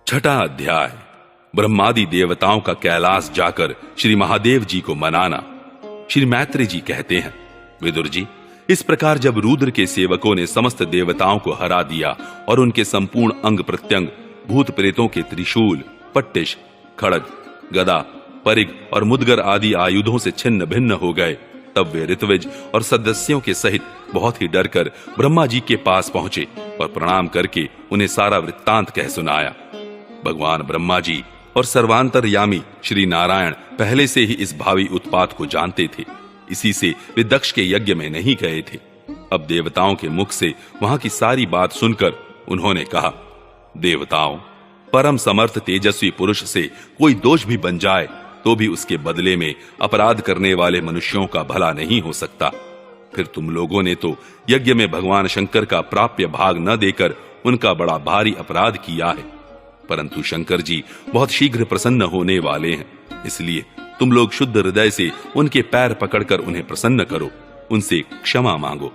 छठा अध्याय। ब्रह्मादि देवताओं का कैलाश जाकर श्री महादेव जी को मनाना। श्री मैत्री जी कहते हैं, विदुर जी, इस प्रकार जब रुद्र के सेवकों ने समस्त देवताओं को हरा दिया और उनके संपूर्ण अंग प्रत्यंग भूत प्रेतों के त्रिशूल, पट्टिश, खड़ग, गदा, परिग और मुदगर आदि आयुधों से छिन्न भिन्न हो गए, तब वे ऋत्विज और सदस्यों के सहित बहुत ही डरकर ब्रह्मा जी के पास पहुंचे और प्रणाम करके उन्हें सारा वृत्तांत कह सुनाया। भगवान ब्रह्मा जी और सर्वांतरयामी श्री नारायण पहले से ही इस भावी उत्पात को जानते थे, इसी से वे दक्ष के यज्ञ में नहीं गए थे। अब देवताओं के मुख से वहां की सारी बात सुनकर उन्होंने कहा, देवताओं, परम समर्थ तेजस्वी पुरुष से कोई दोष भी बन जाए तो भी उसके बदले में अपराध करने वाले मनुष्यों का भला नहीं हो सकता। फिर तुम लोगों ने तो यज्ञ में भगवान शंकर का प्राप्य भाग न देकर उनका बड़ा भारी अपराध किया है, परंतु शंकर जी बहुत शीघ्र प्रसन्न होने वाले हैं, इसलिए तुम लोग शुद्ध हृदय से उनके पैर पकड़कर उन्हें प्रसन्न करो, उनसे क्षमा मांगो।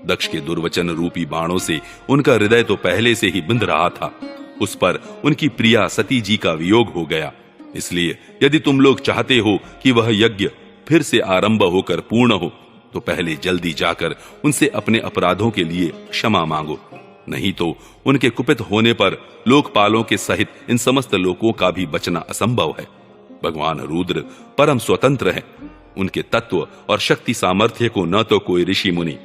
दक्ष के दुर्वचन रूपी बाणों से उनका हृदय तो पहले से ही बिंध रहा था, उस पर उनकी प्रिया सती जी का वियोग हो गया, इसलिए यदि तुम लोग चाहते हो कि वह यज्ञ फिर से आरंभ होकर पूर्ण हो तो पहले जल्दी जाकर उनसे अपने अपराधों के लिए क्षमा मांगो, नहीं तो उनके कुपित होने पर लोकपालों के सहित इन समस्त लोकों का भी बचना असंभव है। भगवान रुद्र परम स्वतंत्र हैं, उनके तत्व और शक्ति सामर्थ्य को न तो कोई ऋषि मुनि,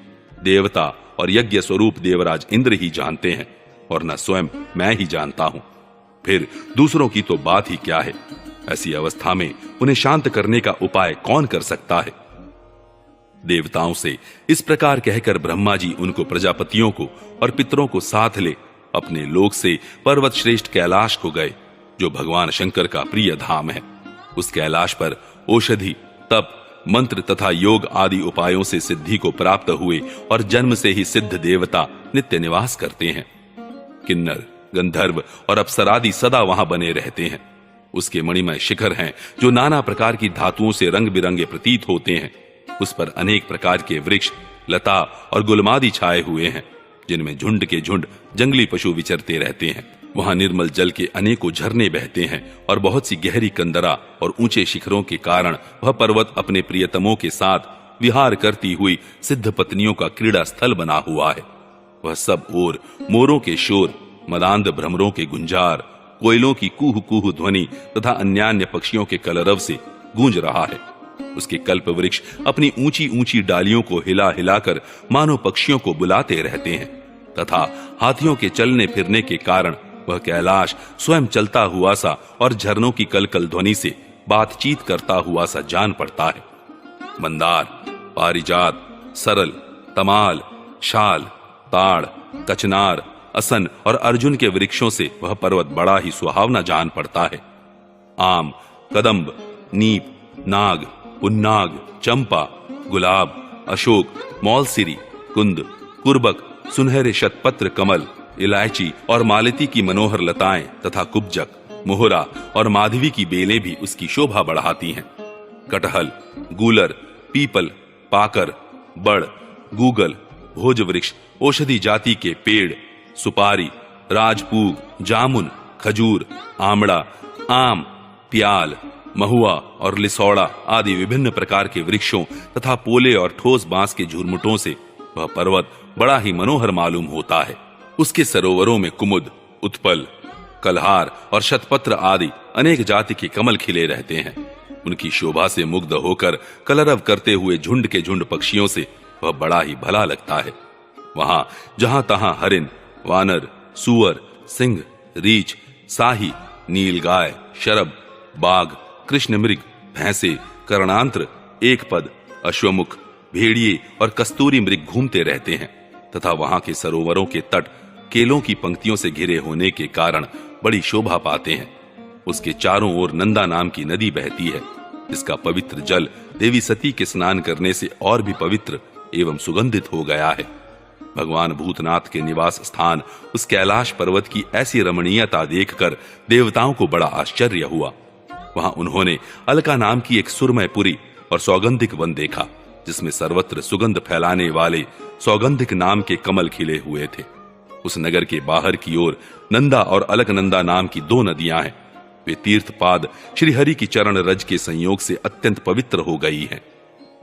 देवता और यज्ञ स्वरूप देवराज इंद्र ही जानते हैं और न स्वयं मैं ही जानता हूं, फिर दूसरों की तो बात ही क्या है। ऐसी अवस्था में उन्हें शांत करने का उपाय कौन कर सकता है। देवताओं से इस प्रकार कहकर ब्रह्मा जी उनको प्रजापतियों को और पितरों को साथ ले अपने लोक से पर्वत श्रेष्ठ कैलाश को गए, जो भगवान शंकर का प्रिय धाम है। उस कैलाश पर औषधि, तप, मंत्र तथा योग आदि उपायों से सिद्धि को प्राप्त हुए और जन्म से ही सिद्ध देवता नित्य निवास करते हैं। किन्नर, गंधर्व और अप्सरादि सदा वहां बने रहते हैं। उसके मणिमय शिखर हैं जो नाना प्रकार की धातुओं से रंग बिरंगे प्रतीत होते हैं। उस पर अनेक प्रकार के वृक्ष, लता और गुलमादि छाए हुए हैं, जिनमें झुंड के झुंड जंगली पशु विचरते रहते हैं। वहां निर्मल जल के अनेकों झरने बहते हैं और बहुत सी गहरी कंदरा और ऊंचे शिखरों के कारण वह पर्वत अपने प्रियतमों के साथ विहार करती हुई सिद्ध पत्नियों का क्रीड़ा स्थल बना हुआ है। वह सब ओर मोरों के शोर, मदांध भ्रमरों के गुंजार, कोयलों की कूह कूह ध्वनि तथा अन्यान्य पक्षियों के कलरव से गूंज रहा है। उसके कल्प वृक्ष अपनी ऊंची ऊंची डालियों को हिला हिलाकर मानो पक्षियों को बुलाते रहते हैं तथा हाथियों के चलने फिरने के कारण वह कैलाश स्वयं चलता हुआ सा और झरनों की कलकल ध्वनि से बातचीत करता हुआ सा जान पड़ता है। मंदार, पारिजात, सरल, तमाल, शाल, ताड़, कचनार, असन और अर्जुन के वृक्षों से वह पर्वत बड़ा ही सुहावना जान पड़ता है। आम, कदम्ब, नीप, नाग, उन्नाग, चंपा, गुलाब, अशोक, मौलसिरी, कुंद, कुर्बक, सुनहरे शतपत्र कमल, इलायची और मालती की मनोहर लताएं तथा कुब्जक, मोहरा और माधवी की बेलें भी उसकी शोभा बढ़ाती हैं। कटहल, गूलर, पीपल, पाकर, बड़, गूगल, भोज वृक्ष, औषधि जाति के पेड़, सुपारी, राजपूग, जामुन, खजूर, आमड़ा, आम, प्याल, महुआ और लिसौड़ा आदि विभिन्न प्रकार के वृक्षों तथा पोले और ठोस बांस के झुरमुटों से वह पर्वत बड़ा ही मनोहर मालूम होता है। उसके सरोवरों में कुमुद, उत्पल, कलहार और शतपत्र आदि अनेक जाति के कमल खिले रहते हैं। उनकी शोभा से मुग्ध होकर कलरव करते हुए झुंड के झुंड पक्षियों से वह बड़ा ही भला लगता है। वहां जहां तहां हरिण, वानर, सुअर, सिंह, रीछ, साही, नीलगाय, शरब, बाघ, कृष्ण मृग, भैंसे, कर्णांत्र, एकपद, अश्वमुख, भेड़िए और कस्तूरी मृग घूमते रहते हैं तथा वहां के सरोवरों के तट केलों की पंक्तियों से घिरे होने के कारण बड़ी शोभा पाते हैं। उसके चारों ओर नंदा नाम की नदी बहती है, जिसका पवित्र जल देवी सती के स्नान करने से और भी पवित्र एवं सुगंधित हो गया है। भगवान भूतनाथ के निवास स्थान उस कैलाश पर्वत की ऐसी रमणीयता देखकर देवताओं को बड़ा आश्चर्य हुआ। वहां उन्होंने अलका नाम की एक सुरमय पुरी और सौगंधिक वन देखा, जिसमें सर्वत्र सुगंध फैलाने वाले सौगंधिक नाम के कमल खिले हुए थे। उस नगर के बाहर की ओर नंदा और अलकनंदा नाम की 2 नदियां हैं। वे तीर्थपाद श्री हरि की चरण रज के संयोग से अत्यंत पवित्र हो गई हैं।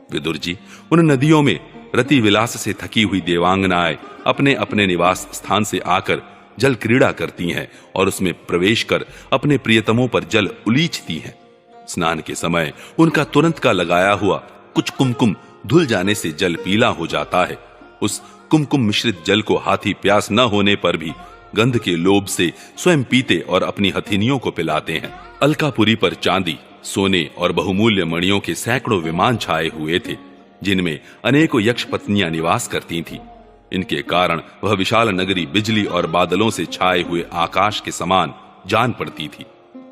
विदुर जी, उन नदियों में रति विलास से थकी हुई देवांगनाएं अपने अपने निवास स्थान से आकर जल क्रीड़ा करती हैं और उसमें प्रवेश कर अपने प्रियतमों पर जल उलीचती हैं। स्नान के समय उनका तुरंत का लगाया हुआ कुछ कुमकुम धुल जाने से जल पीला हो जाता है। उस कुमकुम मिश्रित जल को हाथी प्यास न होने पर भी गंध के लोभ से स्वयं पीते और अपनी हथिनियों को पिलाते हैं। अलकापुरी पर चांदी, सोने और बहुमूल्य मणियों के सैकड़ों विमान छाए हुए थे, जिनमें अनेकों यक्ष पत्नियां निवास करती थीं। इनके कारण वह विशाल नगरी बिजली और बादलों से छाए हुए आकाश के समान जान पड़ती थी।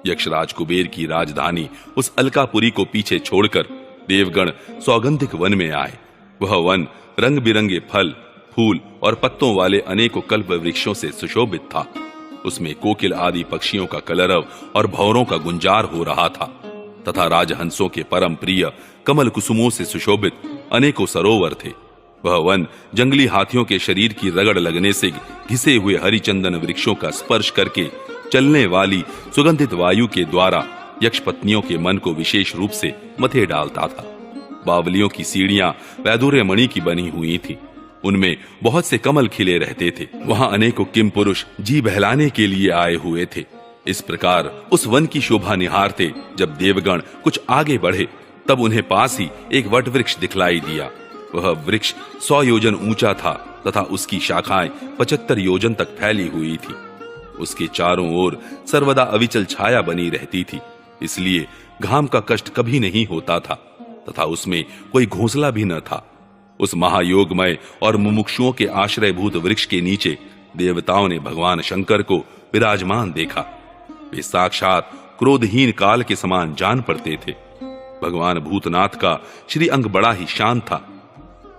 यक्षराज कुबेर की राजधानी उस अलकापुरी को पीछे छोड़कर देवगण सौगंधिक वन में आए। वह वन रंग बिरंगे फल, फूल और पत्तों वाले अनेकों कल्प वृक्षों से सुशोभित था। उसमें कोकिल आदि पक्षियों का कलरव और भौरों का गुंजार हो रहा था तथा राजहंसों के परम प्रिय कमल कुसुमों से सुशोभित अनेकों सरोवर थे। वह वन जंगली हाथियों के शरीर की रगड़ लगने से घिसे हुए हरिचंदन वृक्षों का स्पर्श करके चलने वाली सुगंधित वायु के द्वारा यक्ष पत्नियों के मन को विशेष रूप से मथे डालता था। बावलियों की सीढ़ियां वैदुर्य मणि की बनी हुई थी। उनमें बहुत से कमल खिले रहते थे। वहां अनेकों किम पुरुष जी बहलाने के लिए आए हुए थे। इस प्रकार उस वन की शोभा निहारते जब देवगण कुछ आगे बढ़े, तब उन्हें पास ही एक वट वृक्ष दिखलाई दिया। वह वृक्ष 100 योजन ऊंचा था तथा उसकी शाखाएं 75 योजन तक फैली हुई थी। उसके चारों ओर सर्वदा अविचल छाया बनी रहती थी, इसलिए घाम का कष्ट कभी नहीं होता था तथा उसमें कोई घोंसला भी न था। उस महायोगमय और मुमुक्षुओं के आश्रयभूत वृक्ष के नीचे देवताओं ने भगवान शंकर को विराजमान देखा। वे साक्षात क्रोधहीन काल के समान जान पड़ते थे। भगवान भूतनाथ का श्री अंग बड़ा ही शांत था।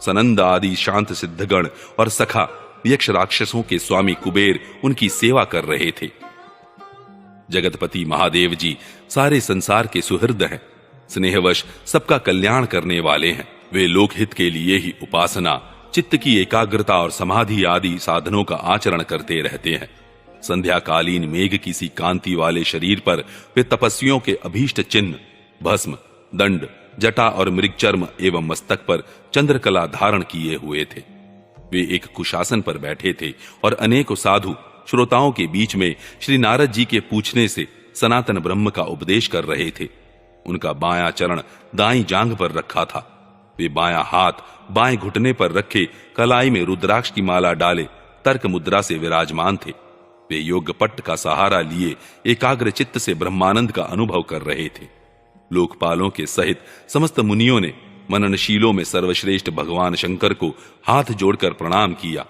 सनंद आदि शांत सिद्धगण और सखा यक्ष राक्षसों के स्वामी कुबेर उनकी सेवा कर रहे थे। जगतपति महादेव जी सारे संसार के सुहृद हैं। स्नेहवश सबका कल्याण करने वाले हैं। वे लोकहित के लिए ही उपासना, चित्त की एकाग्रता और समाधि आदि साधनों का आचरण करते रहते हैं। संध्याकालीन मेघ की सी कांति वाले शरीर पर वे तपस्वियों के अभीष्ट चिन्ह भस्म, दंड, जटा और मृगचर्म एवं मस्तक पर चंद्रकला धारण किए हुए थे। वे एक कुशासन पर बैठे थे और अनेकों साधु श्रोताओं के बीच में श्री नारद जी के पूछने से सनातन ब्रह्म का उपदेश कर रहे थे। उनका बायां चरण दाईं जांघ पर रखा था। वे बायां हाथ बाएं घुटने पर रखे कलाई में रुद्राक्ष की माला डाले तर्क मुद्रा से विराजमान थे। वे योगपट्ट का सहारा लिए एकाग्र चित्त से ब्रह्मानंद का अनुभव कर रहे थे। लोकपालों के सहित समस्त मुनियों ने मननशीलों में सर्वश्रेष्ठ भगवान शंकर को हाथ जोड़कर प्रणाम किया।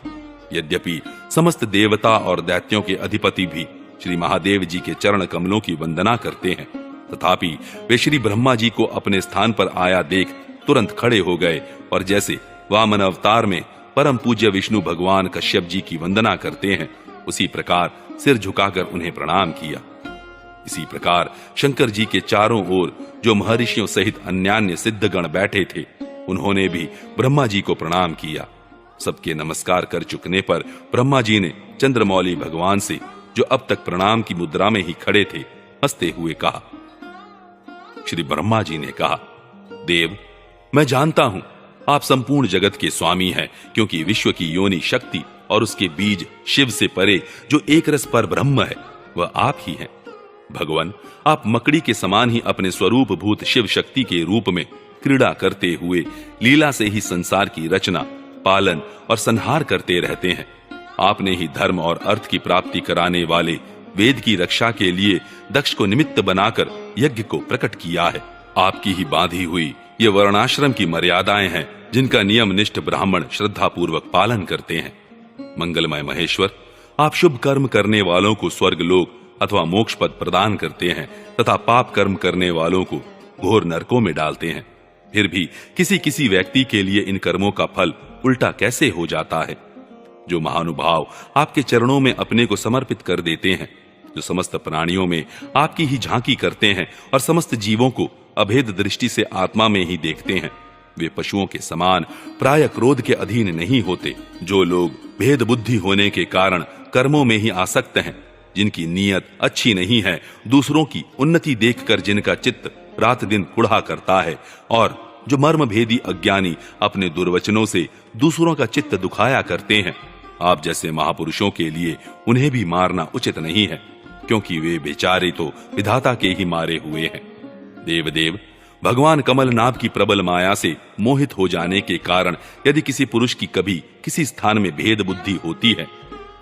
यद्यपि समस्त देवता और दैत्यों के अधिपति भी श्री महादेव जी के चरण कमलों की वंदना करते हैं, तथापि वे श्री ब्रह्मा जी को अपने स्थान पर आया देख तुरंत खड़े हो गए और जैसे वामन अवतार में परम पूज्य विष्णु भगवान कश्यप जी की वंदना करते हैं, उसी प्रकार सिर झुकाकर उन्हें प्रणाम किया। इसी प्रकार शंकर जी के चारों ओर जो महर्षियों सहित अन्यान्य सिद्धगण बैठे थे, उन्होंने भी ब्रह्मा जी को प्रणाम किया। सबके नमस्कार कर चुकने पर ब्रह्मा जी ने चंद्रमौली भगवान से, जो अब तक प्रणाम की मुद्रा में ही खड़े थे, हंसते हुए कहा। श्री ब्रह्मा जी ने कहा, देव, मैं जानता हूं आप संपूर्ण जगत के स्वामी हैं, क्योंकि विश्व की योनि शक्ति और उसके बीज शिव से परे जो एक रस पर ब्रह्म है, वह आप ही हैं। भगवान, आप मकड़ी के समान ही अपने स्वरूप भूत शिव शक्ति के रूप में क्रीड़ा करते हुए लीला से ही संसार की रचना, पालन और संहार करते रहते हैं। आपने ही धर्म और अर्थ की प्राप्ति कराने वाले वेद की रक्षा के लिए दक्ष को निमित्त बनाकर यज्ञ को प्रकट किया है। आपकी ही बांधी हुई ये वर्णाश्रम की मर्यादाएं हैं, जिनका नियम निष्ठ ब्राह्मण श्रद्धा पूर्वक पालन करते हैं। मंगलमय महेश्वर, आप शुभ कर्म करने वालों को स्वर्ग लोक अथवा मोक्ष पद प्रदान करते हैं तथा पाप कर्म करने वालों को घोर नरकों में डालते हैं। फिर भी किसी किसी व्यक्ति के लिए इन कर्मों का फल उल्टा कैसे हो जाता है। जो महानुभाव आपके चरणों में अपने को समर्पित कर देते हैं, जो समस्त प्राणियों में आपकी ही झांकी करते हैं और समस्त जीवों को अभेद दृष्टि से आत्मा में ही देखते हैं, वे पशुओं के समान प्राय क्रोध के अधीन नहीं होते। जो लोग भेद बुद्धि होने के कारण कर्मों में ही आसक्त हैं, जिनकी नीयत अच्छी नहीं है, दूसरों की उन्नति देखकर जिनका चित्त रात दिन कुढ़ा करता है, और जो मर्मभेदी अज्ञानी अपने दुर्वचनों से दूसरों का चित्त दुखाया करते हैं, आप जैसे महापुरुषों के लिए उन्हें भी मारना उचित नहीं है, क्योंकि वे बेचारे तो विधाता के ही मारे हुए हैं। देवदेव, भगवान कमलनाभ की प्रबल माया से मोहित हो जाने के कारण यदि किसी पुरुष की कभी किसी स्थान में भेद बुद्धि होती है,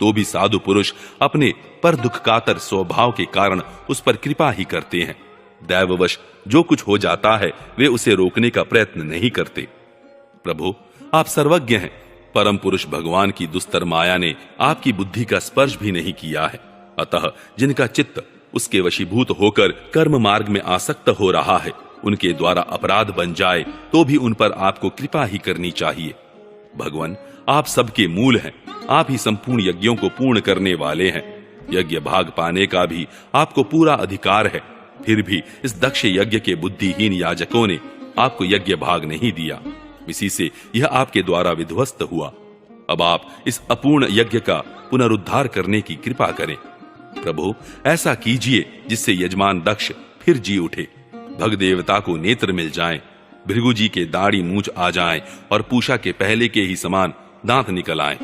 तो भी साधु पुरुष अपने पर दुख कातर स्वभाव के कारण उस पर कृपा ही करते हैं। दैववश जो कुछ हो जाता है वे उसे रोकने का प्रयत्न नहीं करते। प्रभु, आप सर्वज्ञ हैं। परम पुरुष भगवान की दुस्तर माया ने आपकी बुद्धि का स्पर्श भी नहीं किया है, अतः जिनका चित्त उसके वशीभूत होकर कर्म मार्ग में आसक्त हो रहा है, उनके द्वारा अपराध बन जाए तो भी उन पर आपको कृपा ही करनी चाहिए। भगवान, आप सबके मूल हैं, आप ही संपूर्ण यज्ञों को पूर्ण करने वाले हैं। यज्ञ भाग पाने का भी आपको पूरा अधिकार है, फिर भी इस दक्ष यज्ञ के बुद्धिहीन याजकों ने आपको यज्ञ भाग नहीं दिया, इसी से यह आपके द्वारा विध्वस्त हुआ। अब आप इस अपूर्ण यज्ञ का पुनरुद्धार करने की कृपा करें। प्रभु, ऐसा कीजिए जिससे यजमान दक्ष फिर जी उठे, भग देवता को नेत्र मिल जाएं, भृगु जी के दाढ़ी मूंछ आ जाएं और पूषा के पहले के ही समान दांत निकल आएं।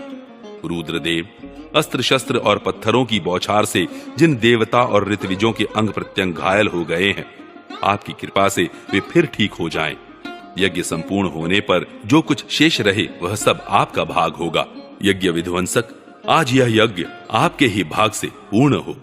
रुद्रदेव, अस्त्र शस्त्र और पत्थरों की बौछार से जिन देवता और ऋत्विजों के अंग प्रत्यंग घायल हो गए हैं, आपकी कृपा से वे फिर ठीक हो जाएं। यज्ञ संपूर्ण होने पर जो कुछ शेष रहे वह सब आपका भाग होगा। यज्ञ विध्वंसक, आज यह यज्ञ आपके ही भाग से पूर्ण हो।